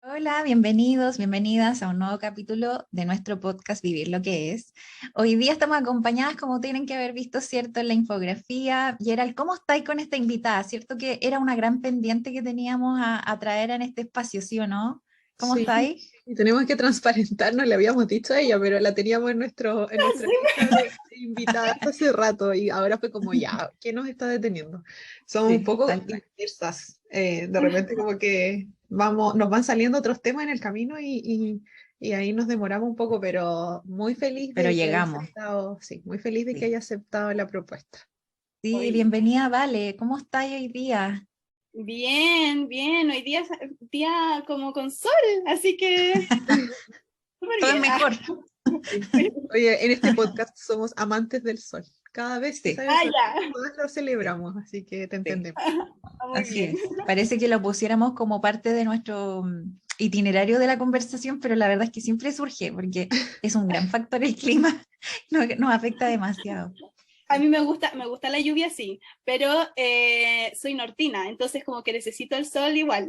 Hola, bienvenidos, bienvenidas a un nuevo capítulo de nuestro podcast Vivir lo que es. Hoy día estamos acompañadas, como tienen que haber visto, ¿cierto?, en la infografía. Gerald, ¿cómo estáis con esta invitada? ¿Cierto que era una gran pendiente que teníamos a traer en este espacio, sí o no? ¿Cómo Sí, estáis? y tenemos que transparentarnos, le habíamos dicho a ella, pero la teníamos en nuestra lista de invitadas hace rato y ahora fue como ya, ¿qué nos está deteniendo? Somos un Sí, poco tal cual. dispersas, de repente como que nos van saliendo otros temas en el camino y ahí nos demoramos un poco, pero muy feliz Pero de que haya llegamos. aceptado, sí, muy feliz de que Sí, haya aceptado la propuesta. sí, Hoy, bienvenida, Vale. ¿Cómo estáis hoy día? Bien, bien, hoy día es día como con sol, así que súper Todo es bien. mejor. sí. Oye, en este podcast somos amantes del sol. Cada vez que Sí, sale el sol, Ya, todas lo celebramos, así que te sí. entendemos. muy Así bien. es. Parece que lo pusiéramos como parte de nuestro itinerario de la conversación, pero la verdad es que siempre surge porque es un gran factor el clima, nos afecta demasiado. A mí me gusta la lluvia, sí, pero soy nortina, entonces como que necesito el sol igual,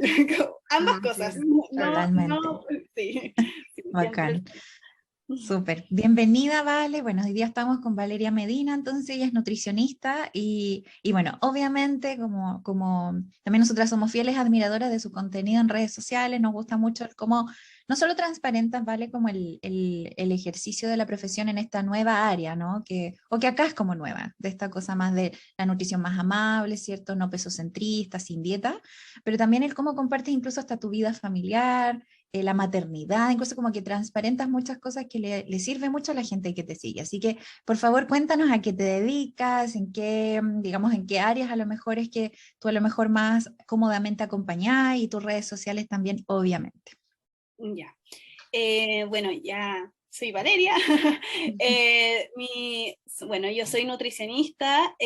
ambas Ah, cosas. claro, claro. No, Totalmente. no, sí, sí, siempre el Bacán. sol. Súper. Bienvenida, Vale. Bueno, hoy día estamos con Valeria Medina, entonces ella es nutricionista y bueno, obviamente como también nosotras somos fieles admiradoras de su contenido en redes sociales, nos gusta mucho cómo no solo transparentas, Vale, como el ejercicio de la profesión en esta nueva área, ¿no? O que acá es como nueva, de esta cosa más de la nutrición más amable, ¿cierto? No pesocentrista, sin dieta, pero también el cómo compartes incluso hasta tu vida familiar, la maternidad, incluso como que transparentas muchas cosas que le sirve mucho a la gente que te sigue. Así que, por favor, cuéntanos a qué te dedicas, en qué, digamos, en qué áreas a lo mejor es que tú a lo mejor más cómodamente acompañás y tus redes sociales también, obviamente. Ya. Bueno, ya soy Valeria. Bueno, yo soy nutricionista.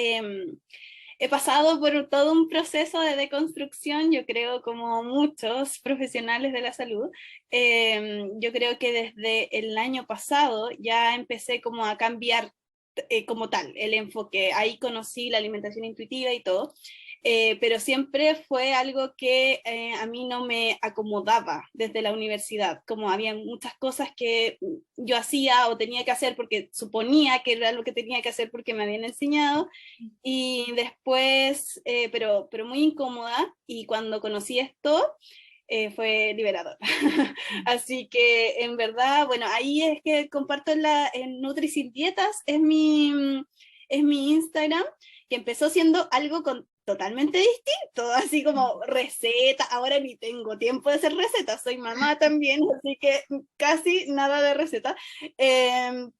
He pasado por todo un proceso de deconstrucción, yo creo, como muchos profesionales de la salud. Yo creo que desde el año pasado ya empecé como a cambiar como tal el enfoque. Ahí conocí la alimentación intuitiva y todo. Pero siempre fue algo que a mí no me acomodaba desde la universidad, como había muchas cosas que yo hacía o tenía que hacer porque suponía que era lo que tenía que hacer porque me habían enseñado, y después, pero muy incómoda, y cuando conocí esto, fue liberador. Así que en verdad, bueno, ahí es que comparto en Nutri Sin Dietas, es mi Instagram, que empezó siendo algo totalmente distinto, así como receta, ahora ni tengo tiempo de hacer recetas, soy mamá también, así que casi nada de receta,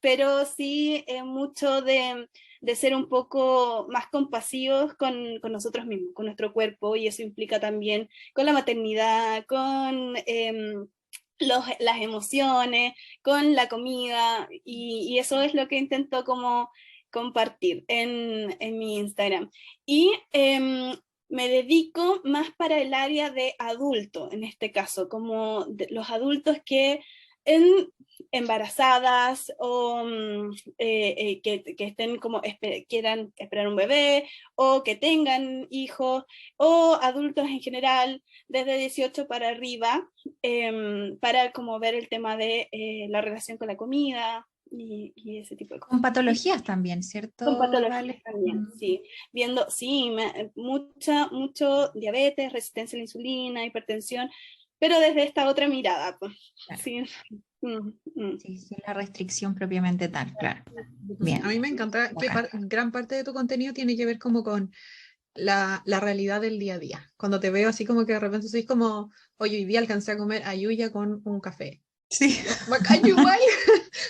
pero sí mucho de ser un poco más compasivos con nosotros mismos, con nuestro cuerpo, y eso implica también con la maternidad, con las emociones, con la comida, y eso es lo que intento como compartir en mi Instagram. Y me dedico más para el área de adulto, en este caso, como los adultos que en embarazadas o que estén como quieran esperar un bebé o que tengan hijos o adultos en general desde 18 para arriba, para como ver el tema de la relación con la comida y ese tipo de Con cosas. Y patologías también, con ¿cierto, patologías Vale? también, sí. Viendo, sí, mucho diabetes, resistencia a la insulina, hipertensión, pero desde esta otra mirada, pues. Claro. Sí. Mm, mm. Sí, sin la restricción propiamente tal, claro. A Bien, mí me encanta que bacán. gran parte de tu contenido tiene que ver como con la realidad del día a día. Cuando te veo así como que de repente sois como, oye, hoy día alcancé a comer ayuya con un café. Sí. Y yo, bacán, yo igual,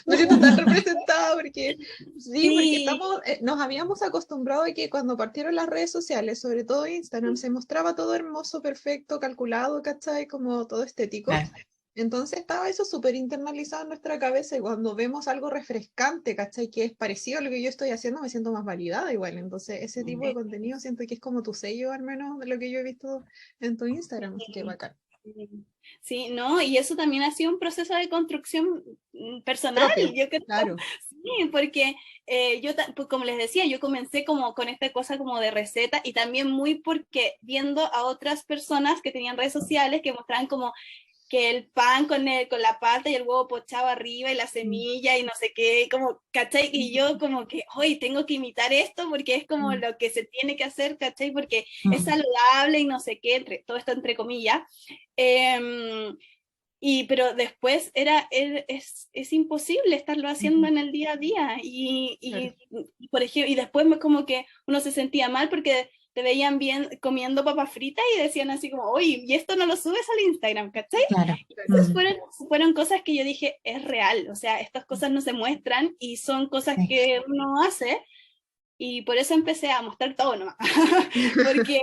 me siento tan representada porque, sí, porque Sí, nos habíamos acostumbrado a que cuando partieron las redes sociales, sobre todo Instagram, se mostraba todo hermoso, perfecto, calculado, ¿cachai? Como todo estético. Claro. Entonces estaba eso súper internalizado en nuestra cabeza y cuando vemos algo refrescante, ¿cachai? Que es parecido a lo que yo estoy haciendo, me siento más validada igual. Entonces ese tipo de contenido siento que es como tu sello, al menos de lo que yo he visto en tu Instagram, así que sí. bacán. Sí, no, y eso también ha sido un proceso de construcción personal, Propio, yo creo, claro. sí, porque pues como les decía, yo comencé como con esta cosa como de receta, y también muy porque viendo a otras personas que tenían redes sociales que mostraban como que el pan con la pata y el huevo pochado arriba y la semilla y no sé qué, como, ¿cachai? Y yo como que, hoy tengo que imitar esto porque es como lo que se tiene que hacer, ¿cachai? Porque es saludable y no sé qué, todo esto entre comillas. Pero después es imposible estarlo haciendo en el día a día por ejemplo, y después como que uno se sentía mal porque te veían bien comiendo papas fritas y decían así como, oye, y esto no lo subes al Instagram, ¿cachai? Claro. Entonces fueron cosas que yo dije, es real, o sea, estas cosas no se muestran y son cosas que uno hace. Y por eso empecé a mostrar todo nomás, porque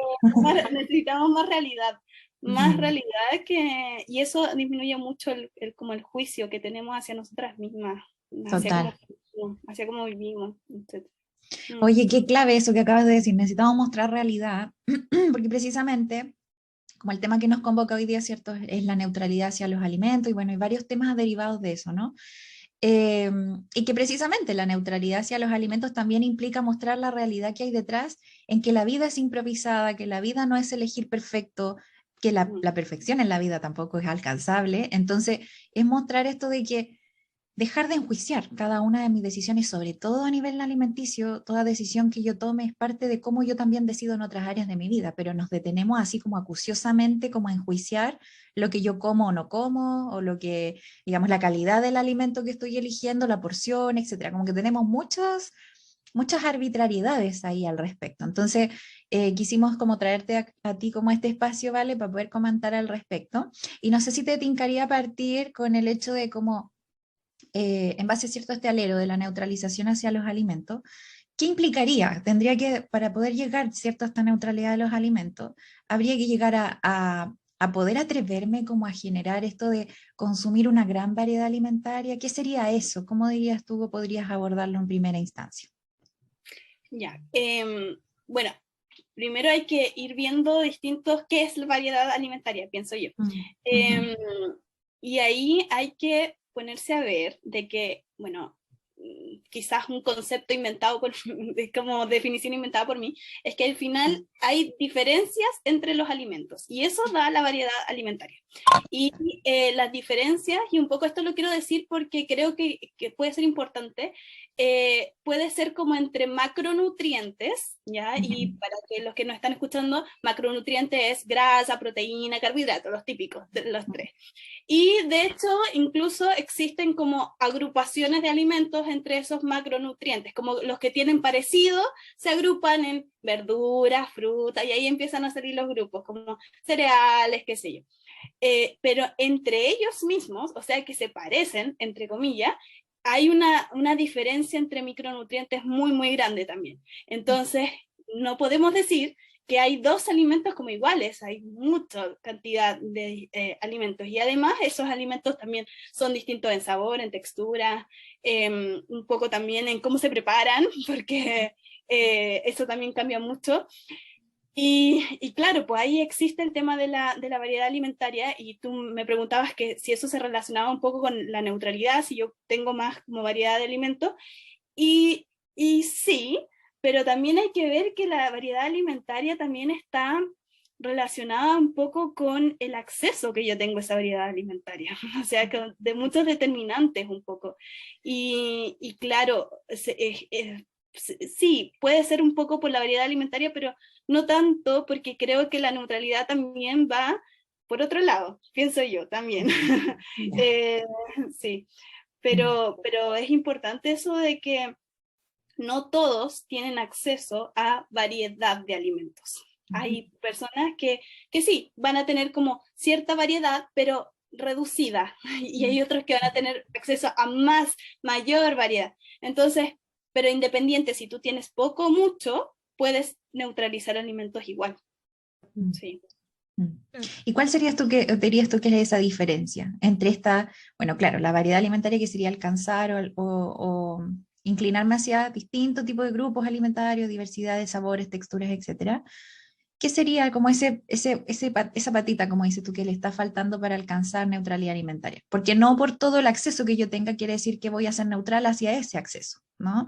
necesitamos más realidad y eso disminuye mucho como el juicio que tenemos hacia nosotras mismas, Total. hacia cómo vivimos, etc. Oye, qué clave eso que acabas de decir, necesitamos mostrar realidad, porque precisamente, como el tema que nos convoca hoy día, ¿cierto? Es la neutralidad hacia los alimentos, y bueno, hay varios temas derivados de eso, ¿no? Y que precisamente la neutralidad hacia los alimentos también implica mostrar la realidad que hay detrás, en que la vida es improvisada, que la vida no es elegir perfecto, que la perfección en la vida tampoco es alcanzable. Entonces, es mostrar esto de que dejar de enjuiciar cada una de mis decisiones, sobre todo a nivel alimenticio. Toda decisión que yo tome es parte de cómo yo también decido en otras áreas de mi vida, pero nos detenemos así como acuciosamente como a enjuiciar lo que yo como o no como, o lo que, digamos, la calidad del alimento que estoy eligiendo, la porción, etcétera. Como que tenemos muchas arbitrariedades ahí al respecto. Entonces, quisimos como traerte a ti como este espacio, ¿vale? Para poder comentar al respecto. Y no sé si te tincaría partir con el hecho de cómo en base, ¿cierto?, a este alero de la neutralización hacia los alimentos. ¿Qué implicaría? Tendría que, para poder llegar, ¿cierto?, a esta neutralidad de los alimentos, habría que llegar a poder atreverme como a generar esto de consumir una gran variedad alimentaria. ¿Qué sería eso? ¿Cómo dirías tú que podrías abordarlo en primera instancia? Ya, bueno, primero hay que ir viendo qué es la variedad alimentaria, pienso yo. Y ahí hay que ponerse a ver de que, bueno, quizás un concepto inventado como definición inventada por mí, es que al final hay diferencias entre los alimentos y eso da la variedad alimentaria. Y las diferencias, y un poco esto lo quiero decir porque creo que puede ser importante, puede ser como entre macronutrientes, ¿ya? Y para que los que nos están escuchando, macronutrientes es grasa, proteína, carbohidratos, los típicos, los tres. Y de hecho, incluso existen como agrupaciones de alimentos entre esos macronutrientes, como los que tienen parecido, se agrupan en verduras, frutas, y ahí empiezan a salir los grupos, como cereales, qué sé yo. Pero entre ellos mismos, o sea que se parecen, entre comillas, hay una diferencia entre micronutrientes muy, muy grande también. Entonces, no podemos decir que hay dos alimentos como iguales, hay mucha cantidad de alimentos, y además esos alimentos también son distintos en sabor, en textura, un poco también en cómo se preparan, porque eso también cambia mucho. Y claro, pues ahí existe el tema de la variedad alimentaria, y tú me preguntabas que si eso se relacionaba un poco con la neutralidad, si yo tengo más como variedad de alimentos, y sí, pero también hay que ver que la variedad alimentaria también está relacionada un poco con el acceso que yo tengo a esa variedad alimentaria, o sea, de muchos determinantes un poco. Y claro, sí, puede ser un poco por la variedad alimentaria, pero no tanto, porque creo que la neutralidad también va por otro lado, pienso yo también. Sí, pero es importante eso de que no todos tienen acceso a variedad de alimentos. Hay personas que sí, van a tener como cierta variedad, pero reducida, y hay otros que van a tener acceso a mayor variedad. Entonces, pero independiente, si tú tienes poco o mucho, puedes neutralizar alimentos igual. Sí. ¿Y cuál dirías tú que es esa diferencia entre esta, bueno, claro, la variedad alimentaria que sería alcanzar o inclinarme hacia distintos tipos de grupos alimentarios, diversidad de sabores, texturas, etcétera? ¿Qué sería como esa patita, como dices tú, que le está faltando para alcanzar neutralidad alimentaria? Porque no por todo el acceso que yo tenga quiere decir que voy a ser neutral hacia ese acceso, ¿no?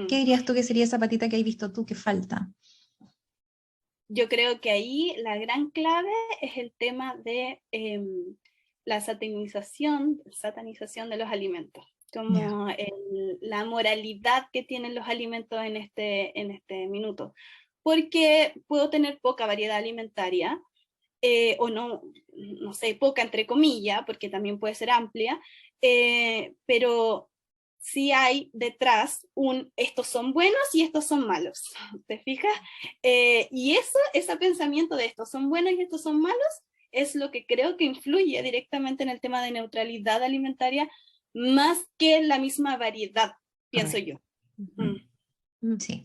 ¿Qué dirías tú que sería esa patita que has visto tú que falta? Yo creo que ahí la gran clave es el tema de la satanización de los alimentos, como la moralidad que tienen los alimentos en este minuto, porque puedo tener poca variedad alimentaria, o no sé, poca entre comillas, porque también puede ser amplia, pero sí hay detrás estos son buenos y estos son malos, ¿te fijas? Y ese pensamiento de estos son buenos y estos son malos es lo que creo que influye directamente en el tema de neutralidad alimentaria, más que la misma variedad, pienso yo. Sí.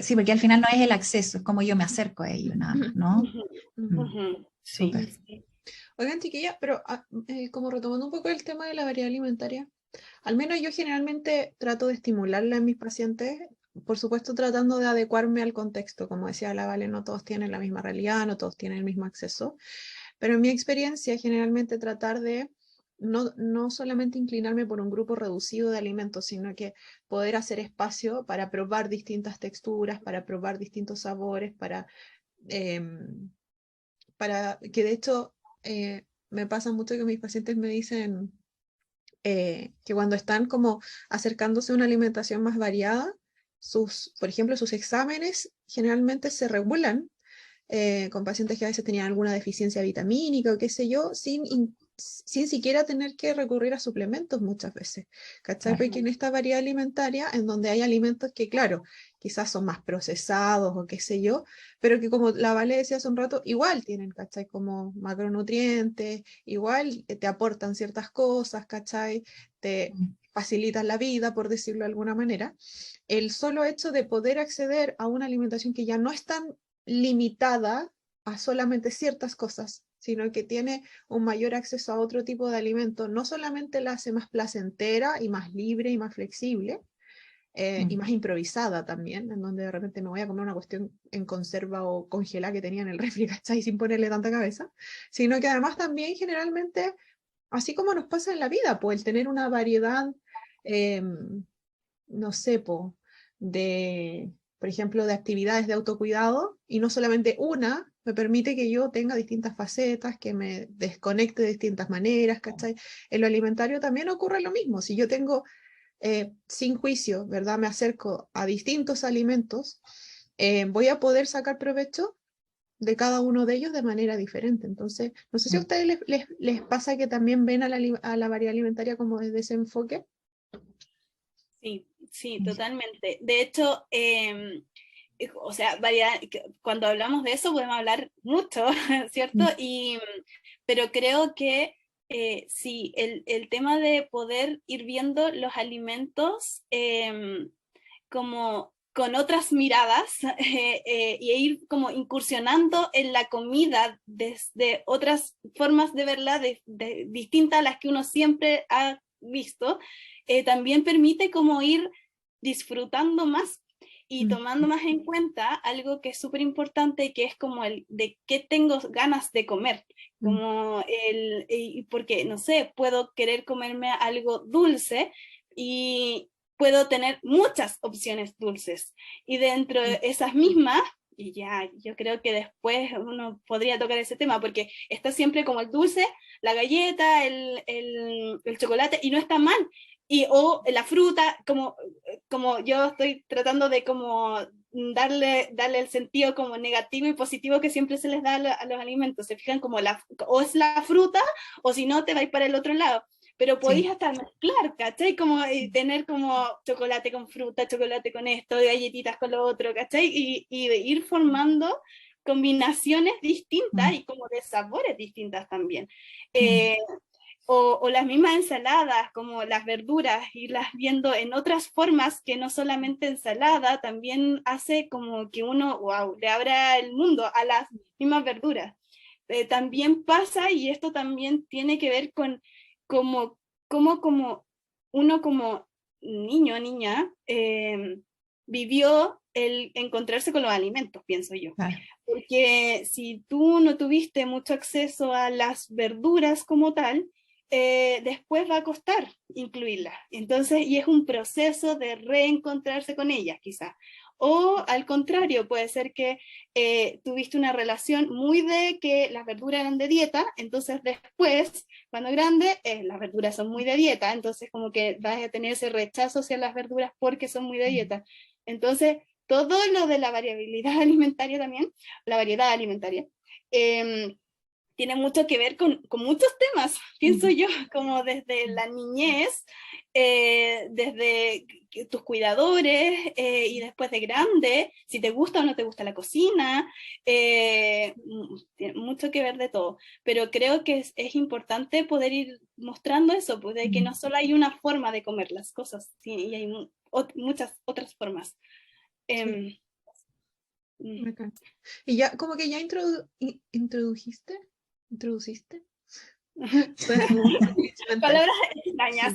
Sí, porque al final no es el acceso, es como yo me acerco a ello, nada más, ¿no? Sí. Oigan, chiquilla, pero como retomando un poco el tema de la variedad alimentaria, al menos yo generalmente trato de estimularla en mis pacientes, por supuesto tratando de adecuarme al contexto, como decía la Vale, no todos tienen la misma realidad, no todos tienen el mismo acceso, pero en mi experiencia generalmente tratar de no solamente inclinarme por un grupo reducido de alimentos, sino que poder hacer espacio para probar distintas texturas, para probar distintos sabores, para que de hecho me pasa mucho que mis pacientes me dicen que cuando están como acercándose a una alimentación más variada, por ejemplo, sus exámenes generalmente se regulan con pacientes que a veces tenían alguna deficiencia vitamínica o qué sé yo, sin siquiera tener que recurrir a suplementos muchas veces, ¿cachai? Porque en esta variedad alimentaria, en donde hay alimentos que, claro, quizás son más procesados o qué sé yo, pero que como la Vale decía hace un rato, igual tienen, ¿cachai? Como macronutrientes, igual te aportan ciertas cosas, ¿cachai? Te facilitan la vida, por decirlo de alguna manera. El solo hecho de poder acceder a una alimentación que ya no es tan limitada a solamente ciertas cosas, sino que tiene un mayor acceso a otro tipo de alimentos, no solamente la hace más placentera y más libre y más flexible, y más improvisada también, en donde de repente me voy a comer una cuestión en conserva o congelada que tenía en el refri, ¿cachai? Sin ponerle tanta cabeza, sino que además también generalmente, así como nos pasa en la vida, pues el tener una variedad, no sé, por ejemplo, de actividades de autocuidado, y no solamente una, me permite que yo tenga distintas facetas, que me desconecte de distintas maneras, ¿cachai? En lo alimentario también ocurre lo mismo. Si yo tengo, sin juicio, ¿verdad? Me acerco a distintos alimentos, voy a poder sacar provecho de cada uno de ellos de manera diferente. Entonces, no sé si a ustedes les pasa que también ven a la variedad alimentaria como desde ese enfoque. Sí, totalmente. De hecho, o sea, cuando hablamos de eso podemos hablar mucho, ¿cierto? Pero creo que sí, el tema de poder ir viendo los alimentos como con otras miradas y ir como incursionando en la comida desde otras formas de verla distintas a las que uno siempre ha visto, también permite como ir disfrutando más y tomando más en cuenta algo que es súper importante, que es como el de qué tengo ganas de comer, como porque, no sé, puedo querer comerme algo dulce y puedo tener muchas opciones dulces, y dentro de esas mismas, y ya, yo creo que después uno podría tocar ese tema, porque está siempre como el dulce, la galleta, el chocolate, y no está mal, o la fruta, como yo estoy tratando de como darle el sentido como negativo y positivo que siempre se les da a los alimentos. Se fijan como o es la fruta, o si no te vais para el otro lado, pero podéis hasta mezclar, ¿cachai? Como tener como chocolate con fruta, chocolate con esto, galletitas con lo otro, ¿cachai? Y de ir formando combinaciones distintas y como de sabores distintas también. O las mismas ensaladas, como las verduras, irlas viendo en otras formas que no solamente ensalada, también hace como que uno, wow, le abra el mundo a las mismas verduras. También pasa, y esto también tiene que ver con como uno como niño o niña vivió el encontrarse con los alimentos, pienso yo. Claro. Porque si tú no tuviste mucho acceso a las verduras como tal, después va a costar incluirlas. Entonces, y es un proceso de reencontrarse con ellas, quizás. O al contrario, puede ser que tuviste una relación muy de que las verduras eran de dieta, entonces después, cuando grande, las verduras son muy de dieta, entonces como que vas a tener ese rechazo hacia las verduras porque son muy de dieta. Entonces, todo lo de la variabilidad alimentaria también, la variedad alimentaria, tiene mucho que ver con muchos temas, pienso yo, como desde la niñez, desde tus cuidadores, y después de grande, si te gusta o no te gusta la cocina, tiene mucho que ver de todo. Pero creo que es importante poder ir mostrando eso, pues de que no solo hay una forma de comer las cosas, ¿sí? Y hay muchas otras formas. Sí. Y ya, como que ya introduciste. Palabras extrañas.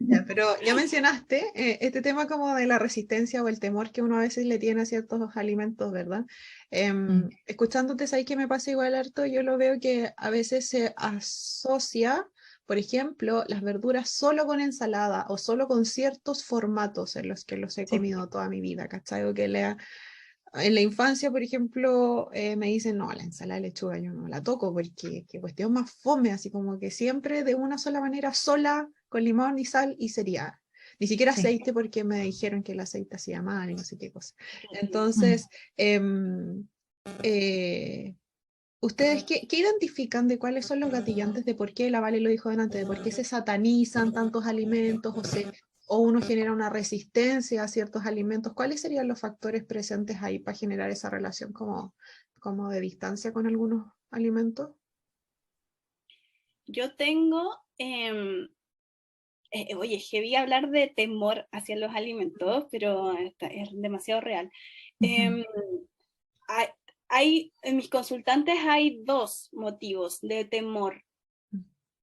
Ya, pero ya mencionaste este tema como de la resistencia o el temor que uno a veces le tiene a ciertos alimentos, ¿verdad? Escuchándote, ¿sabes qué me pasa igual harto? Yo lo veo que a veces se asocia, por ejemplo, las verduras solo con ensalada o solo con ciertos formatos en los que los he comido toda mi vida, ¿cachai? O que en la infancia, por ejemplo, me dicen, no, la ensalada de lechuga yo no la toco porque qué cuestión más fome, así como que siempre de una sola manera, sola, con limón y sal y sería. Ni siquiera aceite porque me dijeron que el aceite hacía mal y no sé qué cosa. Entonces, ¿ustedes qué identifican de cuáles son los gatillantes de por qué la Vale lo dijo delante, de por qué se satanizan tantos alimentos o uno genera una resistencia a ciertos alimentos? ¿Cuáles serían los factores presentes ahí para generar esa relación como de distancia con algunos alimentos? Yo tengo, oye, heavy hablar de temor hacia los alimentos, pero es demasiado real. En mis consultantes hay dos motivos de temor.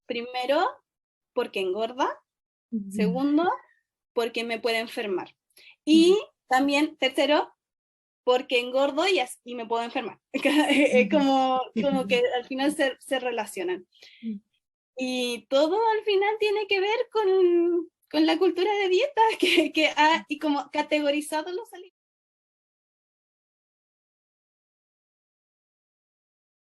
Primero, porque engorda. Segundo, porque me puede enfermar. Y también, tercero, porque engordo y me puedo enfermar. Es como que al final se relacionan. Y todo al final tiene que ver con la cultura de dieta y como categorizado los alimentos.